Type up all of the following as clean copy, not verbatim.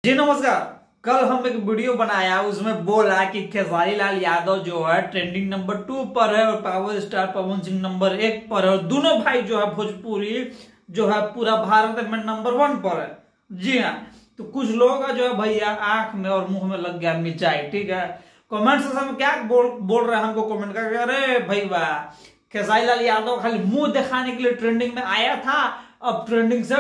जी नमस्कार। कल हम एक वीडियो बनाया, उसमें बोला कि खेसारी लाल यादव जो है ट्रेंडिंग नंबर 2 पर है और power star Pawan Singh number 1 पर है और दोनों भाई जो है भोजपुरी जो है पूरा भारत में नंबर 1 पर है। जी हाँ, तो कुछ लोगों का जो है भैया आंख में और मुंह में लग गया मिर्चाई। ठीक है, कमेंट सेक्शन में क्या बोल रहे हैं हमको कमेंट करके, अरे भाई वाह, खेसारी लाल यादव खाली मुंह दिखाने के लिए ट्रेंडिंग में आया था, अब ट्रेंडिंग से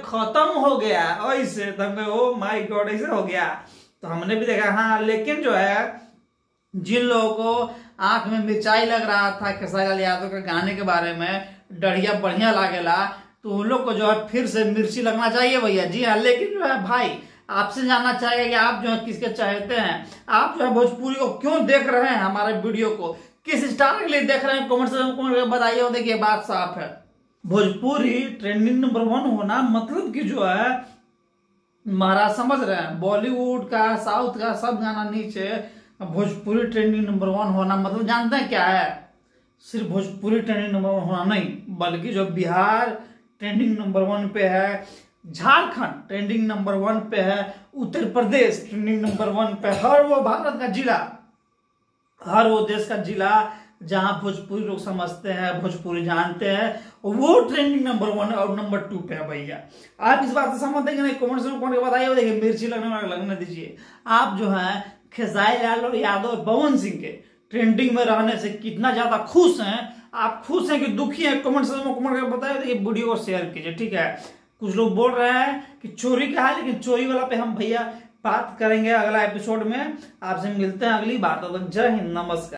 खत्म हो गया। ऐसे तो ओ माय गॉड, ऐसे हो गया। तो हमने भी देखा हाँ, लेकिन जो है जिन लोगों को आंख में मिर्चाई लग रहा था खेसारी लाल यादव के गाने के बारे में, डढ़िया बढ़िया लागेला, तो उन लोग को जो है फिर से मिर्ची लगना चाहिए भैया। जी हाँ, लेकिन जो है भाई आपसे जानना चाहेगा कि आप जो है किसके चाहते हैं, आप जो है भोजपुरी को क्यों देख रहे हैं, हमारे वीडियो को किस स्टार के लिए देख रहे हैं, कमेंट से बताइए। और देखिए बात साफ है, भोजपुरी ट्रेंडिंग नंबर 1 होना मतलब कि जो है महाराज समझ रहे हैं, बॉलीवुड का साउथ का सब गाना नीचे, भोजपुरी ट्रेंडिंग नंबर 1 होना मतलब जानते हैं क्या है? सिर्फ भोजपुरी ट्रेंडिंग नंबर 1 होना नहीं, बल्कि जो बिहार ट्रेंडिंग नंबर 1 पे है, झारखंड ट्रेंडिंग नंबर 1 पे है, उत्तर प्रदेश ट्रेंडिंग नंबर 1 पे, हर वो भारत का जिला, हर वो देश का जिला जहां भोजपुरी लोग समझते हैं, भोजपुरी जानते हैं, वो ट्रेंडिंग नंबर 1 और नंबर 2 पे है भैया। आप इस बात से सहमत हैं कि नहीं? कमेंट में बताइए। देखिए मिर्ची लगने दीजिए। आप जो है खेसारी लाल यादव और पवन सिंह के ट्रेंडिंग में रहने से कितना ज्यादा खुश हैं, आप खुश हैं कि दुखी हैं? कमेंट करके बताइए। देखिए वीडियो को शेयर कीजिए। ठीक है, कुछ लोग बोल रहे हैं कि चोरी का है, लेकिन चोरी वाला पे हम भैया बात करेंगे अगला एपिसोड में। आपसे मिलते हैं अगली बात। जय हिंद, नमस्कार।